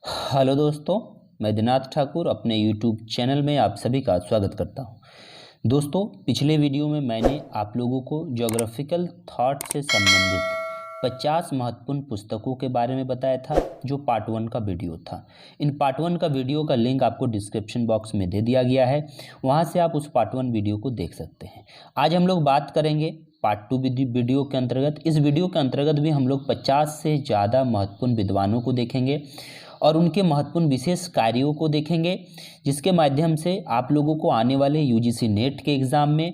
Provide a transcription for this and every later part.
Hello दोस्तों, मैं दिनाथ ठाकुर अपने यूट्यूब चैनल में आप सभी का स्वागत करता हूं। दोस्तों, पिछले वीडियो में मैंने आप लोगों को ज्योग्राफिकल थॉट से संबंधित 50 महत्वपूर्ण पुस्तकों के बारे में बताया था, जो पार्ट 1 का वीडियो था। इन पार्ट 1 का वीडियो का लिंक आपको डिस्क्रिप्शन बॉक्स में दे दिया गया है, वहां से आप उस पार्ट 1 वीडियो को देख सकते हैं। आज हम लोग बात करेंगे पार्ट 2 वीडियो के अंतर्गत। इस वीडियो के अंतर्गत भी हम लोग 50 से ज़्यादा महत्वपूर्ण विद्वानों को देखेंगे और उनके महत्वपूर्ण विशेष कार्यों को देखेंगे, जिसके माध्यम से आप लोगों को आने वाले यूजीसी नेट के एग्ज़ाम में,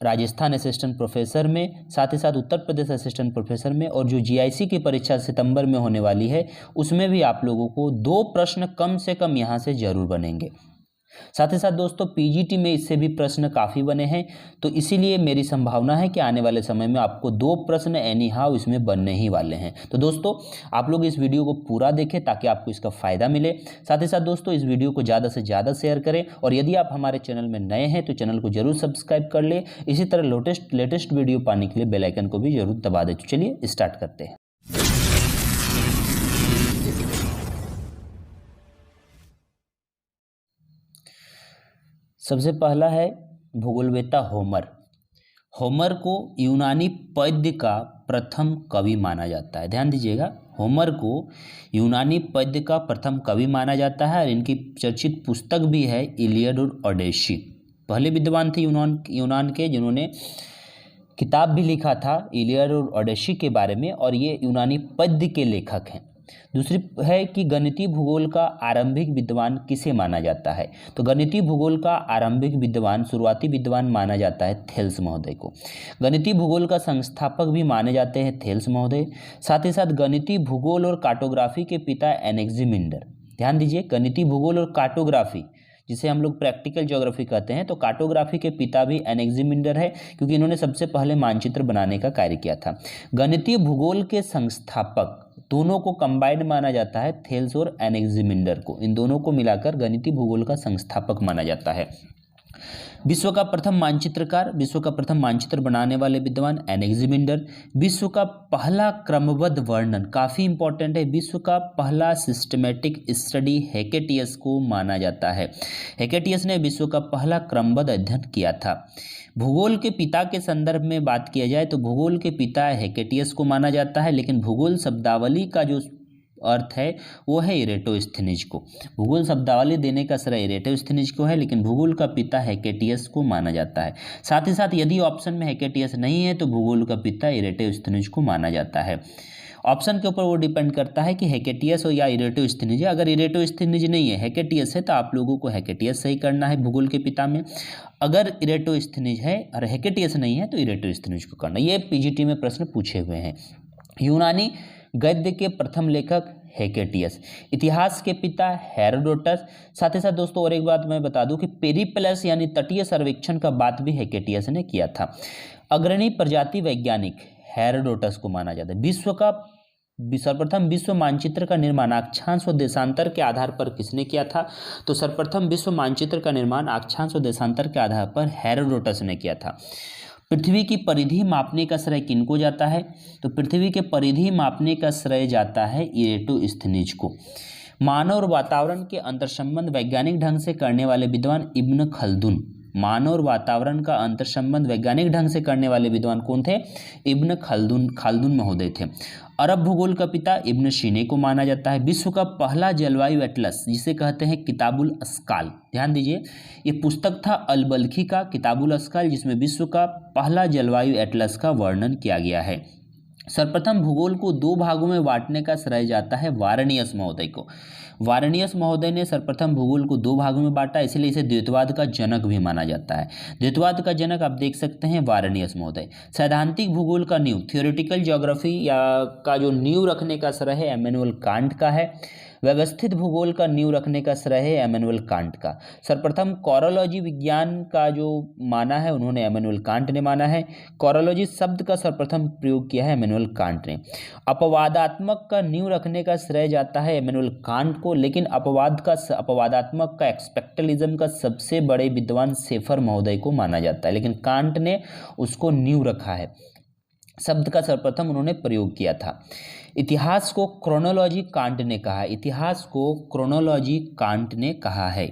राजस्थान असिस्टेंट प्रोफेसर में, साथ ही साथ उत्तर प्रदेश असिस्टेंट प्रोफेसर में, और जो जीआईसी की परीक्षा सितंबर में होने वाली है उसमें भी आप लोगों को 2 प्रश्न कम से कम यहाँ से जरूर बनेंगे। साथ ही साथ दोस्तों, पीजीटी में इससे भी प्रश्न काफ़ी बने हैं, तो इसीलिए मेरी संभावना है कि आने वाले समय में आपको 2 प्रश्न एनी हाउ इसमें बनने ही वाले हैं। तो दोस्तों, आप लोग इस वीडियो को पूरा देखें ताकि आपको इसका फ़ायदा मिले। साथ ही साथ दोस्तों, इस वीडियो को ज़्यादा से ज़्यादा शेयर करें, और यदि आप हमारे चैनल में नए हैं तो चैनल को जरूर सब्सक्राइब कर ले। इसी तरह लेटेस्ट वीडियो पाने के लिए बेल आइकन को भी जरूर दबा दें। तो चलिए स्टार्ट करते हैं। सबसे पहला है भूगोलवेत्ता होमर। होमर को यूनानी पद्य का प्रथम कवि माना जाता है। ध्यान दीजिएगा, होमर को यूनानी पद्य का प्रथम कवि माना जाता है, और इनकी चर्चित पुस्तक भी है इलियड और ओडेसी। पहले विद्वान थे यूनान के, जिन्होंने किताब भी लिखा था इलियड और ओडेसी के बारे में, और ये यूनानी पद्य के लेखक हैं। दूसरी है कि गणितीय भूगोल का आरंभिक विद्वान किसे माना जाता है। तो गणितीय भूगोल का आरंभिक विद्वान, शुरुआती विद्वान माना जाता है थेल्स महोदय को। गणितीय भूगोल का संस्थापक भी माने जाते हैं थेल्स महोदय। साथ ही साथ गणितीय भूगोल और कार्टोग्राफी के पिता एनेक्सिमिंडर। ध्यान दीजिए, गणितीय भूगोल और कार्टोग्राफी, जिसे हम लोग प्रैक्टिकल ज्योग्राफी कहते हैं, तो कार्टोग्राफी के पिता भी एनेक्सिमिंडर है, क्योंकि इन्होंने सबसे पहले मानचित्र बनाने का कार्य किया था। गणितीय भूगोल के संस्थापक, दोनों को कंबाइंड माना जाता है, थेल्स और एनेक्सिमिंडर को, इन दोनों को मिलाकर गणितीय भूगोल का संस्थापक माना जाता है। विश्व का प्रथम मानचित्रकार, विश्व का प्रथम मानचित्र बनाने वाले विद्वान एनेक्सिमिंडर। विश्व का पहला क्रमबद्ध वर्णन, काफ़ी इंपॉर्टेंट है, विश्व का पहला सिस्टमेटिक स्टडी हेकेटियस को माना जाता है। हेकेटियस ने विश्व का पहला क्रमबद्ध अध्ययन किया था। भूगोल के पिता के संदर्भ में बात किया जाए तो भूगोल के पिता हेकेटियस को माना जाता है, लेकिन भूगोल शब्दावली का जो अर्थ है वो है इरेटोस्थेनिज को। भूगोल शब्दावली देने का श्रेय इरेटोस्थेनिज को है, लेकिन भूगोल का पिता हेकेटियस को माना जाता है। साथ ही साथ यदि ऑप्शन में हेकेटियस नहीं है तो भूगोल का पिता इरेटोस्थेनिज को माना जाता है। ऑप्शन के ऊपर वो डिपेंड करता है कि हेकेटियस हो या इरेटोस्थेनिज है। अगर इरेटोस्थेनिज नहीं है, हेकेटियस है, तो आप लोगों को हेकेटियस सही करना है भूगोल के पिता में। अगर इरेटोस्थेनिज है और हेकेटियस नहीं है तो इरेटोस्थेनिज को करना। ये पीजीटी में प्रश्न पूछे हुए हैं। यूनानी गद्य के प्रथम लेखक हेकेटियस। इतिहास के पिता हेरोडोटस। साथ ही साथ दोस्तों, और एक बात मैं बता दूं कि पेरिप्लस यानी तटीय सर्वेक्षण का बात भी हेकेटियस ने किया था। अग्रणी प्रजाति वैज्ञानिक हेरोडोटस को माना जाता है। विश्व का सर्वप्रथम विश्व मानचित्र का निर्माण अक्षांश व देशांतर के आधार पर किसने किया था। तो सर्वप्रथम विश्व मानचित्र का निर्माण अक्षांश व देशांतर के आधार पर हेरोडोटस ने किया था। पृथ्वी की परिधि मापने का श्रेय किनको जाता है। तो पृथ्वी के परिधि मापने का श्रेय जाता है इरेटोस्थेनिज को। मानव और वातावरण के अंतर्संबंध वैज्ञानिक ढंग से करने वाले विद्वान इब्न खल्दुन। मानव और वातावरण का अंतर्संबंध वैज्ञानिक ढंग से करने वाले विद्वान कौन थे। इब्न खल्दुन महोदय थे। अरब भूगोल का पिता इब्न सीने को माना जाता है। विश्व का पहला जलवायु एटलस, जिसे कहते हैं किताबुल अस्काल, ध्यान दीजिए, ये पुस्तक था अल-बल्खी का किताबुल अस्काल, जिसमें विश्व का पहला जलवायु एटलस का वर्णन किया गया है। सर्वप्रथम भूगोल को 2 भागों में बांटने का श्रेय जाता है वारेनियस महोदय को। वारेनियस महोदय ने सर्वप्रथम भूगोल को 2 भागों में बांटा, इसलिए इसे द्वैतवाद का जनक भी माना जाता है। द्वैतवाद का जनक आप देख सकते हैं वारेनियस महोदय। सैद्धांतिक भूगोल का नींव, थियोरेटिकल ज्योग्राफी या का जो नींव रखने का श्रेय है इमैनुअल कांट का है। व्यवस्थित भूगोल का नींव रखने का श्रेय है इमैनुअल कांट का। सर्वप्रथम कोरोलॉजी विज्ञान का जो माना है उन्होंने इमैनुअल कांट ने माना है। कोरोलॉजी शब्द का सर्वप्रथम प्रयोग किया है इमैनुअल कांट ने। अपवादात्मक का नींव रखने का श्रेय जाता है इमैनुअल कांट को, लेकिन अपवादात्मक का एक्सपेक्टलिज्म का सबसे बड़े विद्वान शेफर महोदय को माना जाता है, लेकिन कांट ने उसको नींव रखा है। शब्द का सर्वप्रथम उन्होंने प्रयोग किया था। इतिहास को क्रोनोलॉजी कांट ने कहा है, इतिहास को क्रोनोलॉजी कांट ने कहा है।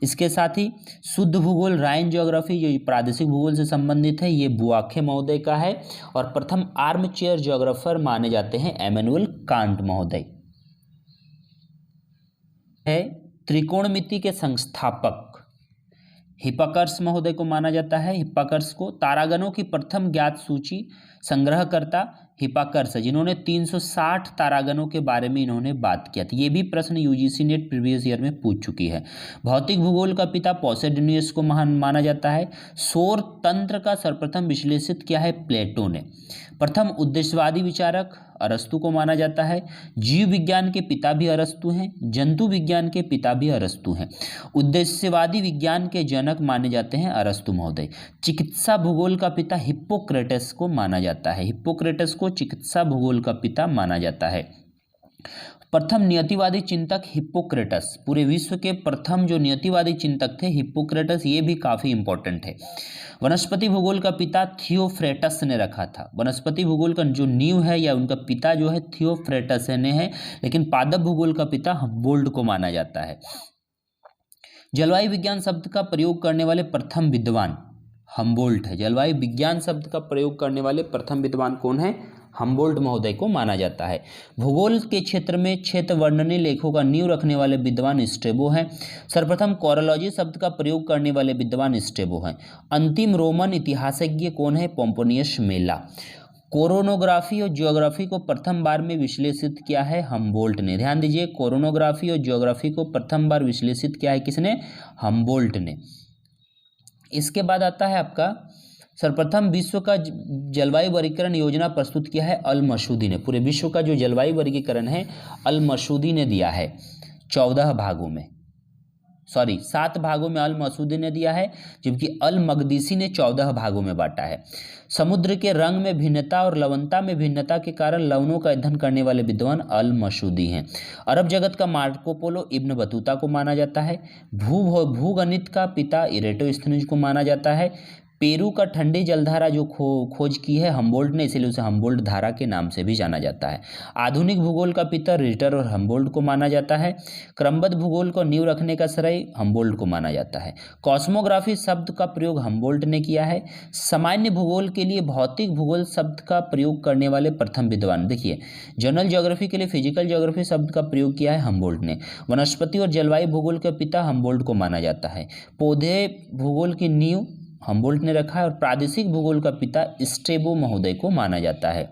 इसके साथ ही शुद्ध भूगोल राइन ज्योग्राफी जो प्रादेशिक भूगोल से संबंधित है, ये बुआखे महोदय का है और प्रथम आर्म चेयर ज्योग्राफर माने जाते हैं इमैनुअल कांट महोदय है। त्रिकोणमिति के संस्थापक हिप्पार्कस महोदय को माना जाता है। हिप्पार्कस को तारागणों की प्रथम ज्ञात सूची संग्रहकर्ता हिप्पार्कस है, जिन्होंने 360 तारागणों के बारे में इन्होंने बात किया था। ये भी प्रश्न यूजीसी नेट प्रीवियस ईयर में पूछ चुकी है। भौतिक भूगोल का पिता पॉसेडोनियस को महान माना जाता है। सौर तंत्र का सर्वप्रथम विश्लेषित किया है प्लेटो ने। प्रथम उद्देश्यवादी विचारक अरस्तु को माना जाता है। जीव विज्ञान के पिता भी अरस्तु हैं, जंतु विज्ञान के पिता भी अरस्तु हैं। उद्देश्यवादी विज्ञान के जनक माने जाते हैं अरस्तु महोदय। चिकित्सा भूगोल का पिता हिप्पोक्रेटस को माना जाता है। हिप्पोक्रेटस को चिकित्सा भूगोल का पिता माना जाता है। प्रथम नियतिवादी चिंतक हिप्पोक्रेटस, पूरे विश्व के प्रथम जो नियतिवादी चिंतक थे हिप्पोक्रेटस, ये भी काफ़ी इंपॉर्टेंट है। वनस्पति भूगोल का पिता थियोफ्रेटस ने रखा था। वनस्पति भूगोल का जो नींव है या उनका पिता जो है थियोफ्रेटस ने है, लेकिन पादप भूगोल का पिता हम्बोल्ट को माना जाता है। जलवायु विज्ञान शब्द का प्रयोग करने वाले प्रथम विद्वान हम्बोल्ट है। जलवायु विज्ञान शब्द का प्रयोग करने वाले प्रथम विद्वान कौन है? हम्बोल्ट महोदय को माना जाता है। भूगोल के क्षेत्र में क्षेत्र वर्णनी लेखों का नींव रखने वाले विद्वान स्ट्रेबो हैं। सर्वप्रथम कोरोलॉजी शब्द का प्रयोग करने वाले विद्वान स्ट्रेबो हैं। अंतिम रोमन इतिहासज्ञ कौन है? पोम्पोनियस मेला। कोरोनोग्राफी और ज्योग्राफी को प्रथम बार में विश्लेषित किया है हम्बोल्ट ने। ध्यान दीजिए, कोरोनोग्राफी और ज्योग्राफी को प्रथम बार विश्लेषित किया है किसने? हम्बोल्ट ने। इसके बाद आता है आपका सर्वप्रथम विश्व का जलवायु वर्गीकरण योजना प्रस्तुत किया है अल मसूदी ने। पूरे विश्व का जो जलवायु वर्गीकरण है अल मसूदी ने दिया है 14 भागों में, 7 भागों में अल मसूदी ने दिया है, जबकि अल मकदीसी ने 14 भागों में बांटा है। समुद्र के रंग में भिन्नता और लवणता में भिन्नता के कारण लवणों का अध्ययन करने वाले विद्वान अल मसूदी हैं। अरब जगत का मार्को पोलो इब्न बतूता को माना जाता है। भूगणित का पिता इरेटोस्थनीज को माना जाता है। पेरू का ठंडी जलधारा जो खोज की है हम्बोल्ट ने, इसलिए उसे हम्बोल्ट धारा के नाम से भी जाना जाता है। आधुनिक भूगोल का पिता रिटर और हम्बोल्ट को माना जाता है। क्रमबद्ध भूगोल को नींव रखने का श्रेय हम्बोल्ट को माना जाता है। कॉस्मोग्राफी शब्द का प्रयोग हम्बोल्ट ने किया है। सामान्य भूगोल के लिए भौतिक भूगोल शब्द का प्रयोग करने वाले प्रथम विद्वान, देखिए, जनरल ज्योग्राफी के लिए फिजिकल ज्योग्राफी शब्द का प्रयोग किया है हम्बोल्ट ने। वनस्पति और जलवायु भूगोल के पिता हम्बोल्ट को माना जाता है। पौधे भूगोल की नींव हम्बोल्ट ने रखा है और प्रादेशिक भूगोल का पिता स्ट्रेबो महोदय को माना जाता है।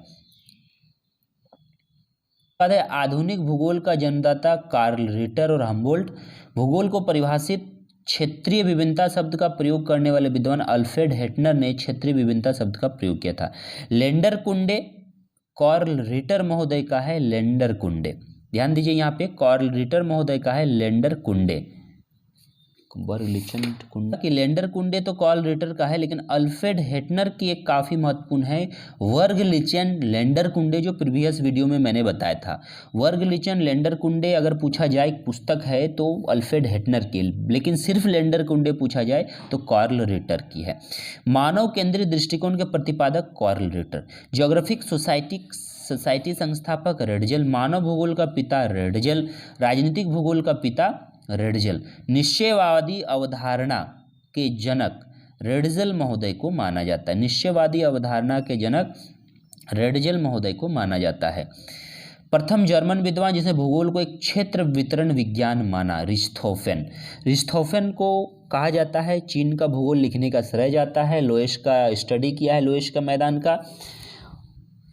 बाद है आधुनिक भूगोल का जन्मदाता कार्ल रिटर और हम्बोल्ट। भूगोल को परिभाषित क्षेत्रीय विभिन्नता शब्द का प्रयोग करने वाले विद्वान अल्फ्रेड हेटनर ने क्षेत्रीय विभिन्नता शब्द का प्रयोग किया था। लेंडर कुंडे कार्ल रिटर महोदय का है। लेंडर कुंडे, ध्यान दीजिए यहाँ पे कार्ल रिटर महोदय का है लेंडर कुंडे। कि लेंडर कुंडे तो कार्ल रिटर का है, लेकिन अल्फ्रेड हेटनर की एक काफ़ी महत्वपूर्ण है वर्गलिचन लेंडर कुंडे, जो प्रीवियस वीडियो में मैंने बताया था। वर्गलिचन लेंडर कुंडे अगर पूछा जाए पुस्तक है तो अल्फ्रेड हेटनर की, लेकिन सिर्फ लेंडर कुंडे पूछा जाए तो कार्ल रिटर की है। मानव केंद्रित दृष्टिकोण के प्रतिपादक कार्ल रिटर। ज्योग्राफिक सोसाइटी संस्थापक रेडजल। मानव भूगोल का पिता रेडजल। राजनीतिक भूगोल का पिता रेडजल। निश्चयवादी अवधारणा के जनक रेडजल महोदय को माना जाता है। निश्चयवादी अवधारणा के जनक रेडजल महोदय को माना जाता है। प्रथम जर्मन विद्वान जिसने भूगोल को एक क्षेत्र वितरण विज्ञान माना, रिस्थोफेन। रिस्थोफेन को कहा जाता है चीन का भूगोल लिखने का श्रेय जाता है। लोएश का स्टडी किया है, लोएश का मैदान का,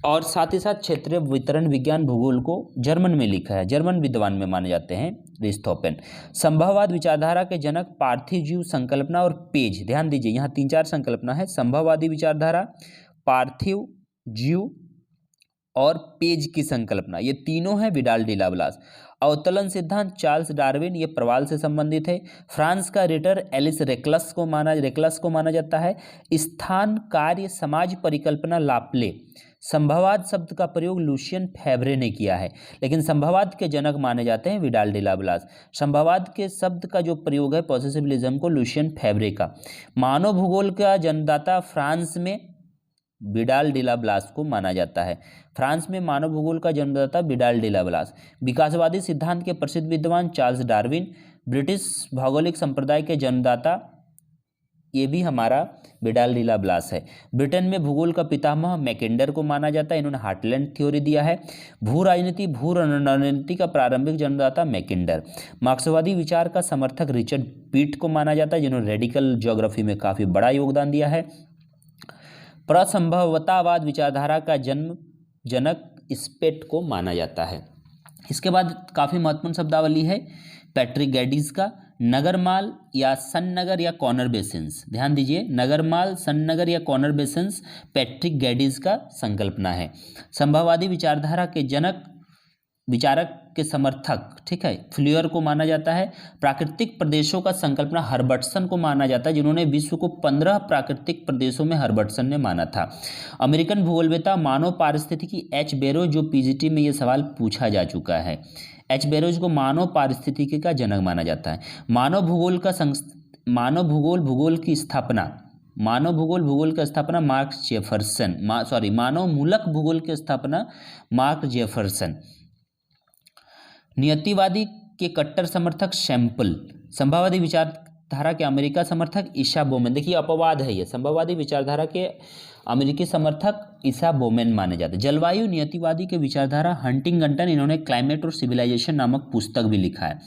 और साथ ही साथ क्षेत्रीय वितरण विज्ञान भूगोल को जर्मन में लिखा है। जर्मन विद्वान में माने जाते हैं रिस्थोफेन। संभववाद विचारधारा के जनक पार्थिव जीव संकल्पना और पेज। ध्यान दीजिए, यहाँ 3-4 संकल्पना है। संभववादी विचारधारा, पार्थिव जीव और पेज की संकल्पना, ये तीनों हैं विडाल डी लाप्लास। अवतलन सिद्धांत चार्ल्स डार्विन, ये प्रवाल से संबंधित है। फ्रांस का रिटर एलिस रेक्लस को माना जाता है। स्थान कार्य समाज परिकल्पना लाप्ले। संभववाद शब्द का प्रयोग लुशियन फेवरे ने किया है, लेकिन संभववाद के जनक माने जाते हैं विडाल डी लाप्लास। संभववाद के शब्द का जो प्रयोग है पॉसिबिलिज्म को लुशियन फेवरे का। मानव भूगोल का जन्मदाता फ्रांस में विडाल डिला ब्लास को माना जाता है। फ्रांस में मानव भूगोल का जन्मदाता विडाल डिला ब्लास। विकासवादी सिद्धांत के प्रसिद्ध विद्वान चार्ल्स डार्विन। ब्रिटिश भौगोलिक संप्रदाय के जन्मदाता ये भी हमारा विडाल डिला ब्लास है। ब्रिटेन में भूगोल का पितामह मैकेंडर को माना जाता है, इन्होंने हार्टलैंड थ्योरी दिया है। भू रणनीति का प्रारंभिक जन्मदाता मैकेंडर। मार्क्सवादी विचार का समर्थक रिचर्ड पीट को माना जाता है, जिन्होंने रेडिकल ज्योग्राफी में काफ़ी बड़ा योगदान दिया है। प्रसंभवतावाद विचारधारा का जनक स्पेट को माना जाता है। इसके बाद काफ़ी महत्वपूर्ण शब्दावली है पैट्रिक गैडीज का। नगरमाल या सन्नगर या कॉर्नर बेसिन्स, ध्यान दीजिए, नगरमाल, सन्नगर या कॉर्नर बेसिन्स पैट्रिक गैडीज का संकल्पना है। संभववादी विचारधारा के जनक विचारक के समर्थक, ठीक है, फ्लूअर को माना जाता है। प्राकृतिक प्रदेशों का संकल्पना हर्बर्टसन को माना जाता है, जिन्होंने विश्व को 15 प्राकृतिक प्रदेशों में हर्बर्टसन ने माना था। अमेरिकन भूगोलवेत्ता मानव पारिस्थितिकी एच बेरोज, जो पीजीटी में ये सवाल पूछा जा चुका है, एच बेरोज को मानव पारिस्थितिकी का जनक माना जाता है। मानव भूगोल की स्थापना मानव मूलक भूगोल की स्थापना मार्क जेफरसन। नियतिवादी के कट्टर समर्थक शैम्पल। संभववादी विचारधारा के अमेरिका समर्थक ईशा बोमेन। देखिए अपवाद है ये, संभववादी विचारधारा के अमेरिकी समर्थक ईशा बोमेन माने जाते हैं। जलवायु नियतिवादी के विचारधारा हंटिंगटन, इन्होंने क्लाइमेट और सिविलाइजेशन नामक पुस्तक भी लिखा है।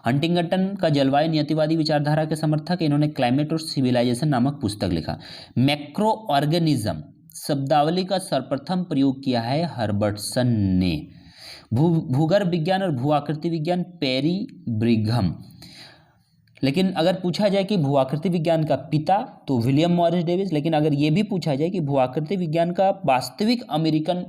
हंटिंगटन का जलवायु नियतिवादी विचारधारा के समर्थक, इन्होंने क्लाइमेट और सिविलाइजेशन नामक पुस्तक लिखा। मैक्रो ऑर्गेनिज्म शब्दावली का सर्वप्रथम प्रयोग किया है हर्बर्टसन ने। भूगर्भ विज्ञान और भू आकृति विज्ञान पेरी ब्रिघम। लेकिन अगर पूछा जाए कि भू आकृति विज्ञान का पिता तो विलियम मॉरिस डेविस, लेकिन अगर ये भी पूछा जाए कि भू आकृति विज्ञान का वास्तविक अमेरिकन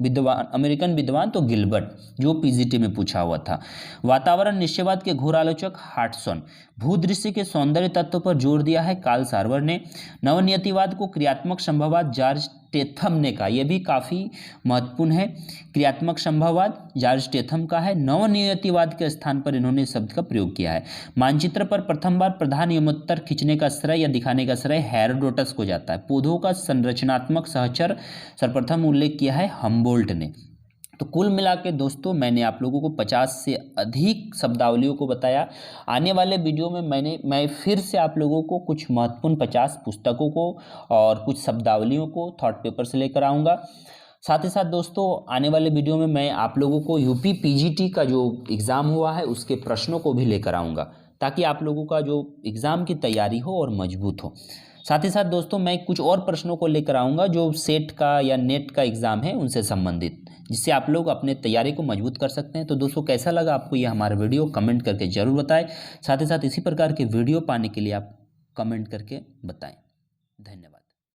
विद्वान तो गिलबर्ट, जो पीजीटी में पूछा हुआ था। वातावरण निश्चयवाद के घोर आलोचक हार्टसन। भूदृश्य के सौंदर्य तत्व पर जोर दिया है कार्ल सार्वर ने। नवनियतिवाद को क्रियात्मक संभववाद जॉर्ज स्टेथम ने कहा, यह भी काफ़ी महत्वपूर्ण है। क्रियात्मक संभववाद जॉर्ज स्टेथम का है। नवनियतिवाद के स्थान पर इन्होंने शब्द का प्रयोग किया है। मानचित्र पर प्रथम बार प्रधान यमोत्तर खींचने का श्रेय या दिखाने का श्रेय हेरोडोटस को जाता है। पौधों का संरचनात्मक सहचर सर्वप्रथम उल्लेख किया है हम्बोल्ट ने। तो कुल मिला के दोस्तों मैंने आप लोगों को 50 से अधिक शब्दावलियों को बताया। आने वाले वीडियो में मैं फिर से आप लोगों को कुछ महत्वपूर्ण 50 पुस्तकों को और कुछ शब्दावलियों को थॉट पेपर से लेकर आऊँगा। साथ ही साथ दोस्तों आने वाले वीडियो में मैं आप लोगों को यूपी पीजीटी का जो एग्ज़ाम हुआ है उसके प्रश्नों को भी लेकर आऊँगा, ताकि आप लोगों का जो एग्ज़ाम की तैयारी हो और मजबूत हो। साथ ही साथ दोस्तों मैं कुछ और प्रश्नों को लेकर आऊँगा जो सेट का या नेट का एग्ज़ाम है उनसे संबंधित, जिससे आप लोग अपने तैयारी को मजबूत कर सकते हैं। तो दोस्तों कैसा लगा आपको ये हमारा वीडियो, कमेंट करके ज़रूर बताएं। साथ ही साथ इसी प्रकार के वीडियो पाने के लिए आप कमेंट करके बताएं। धन्यवाद।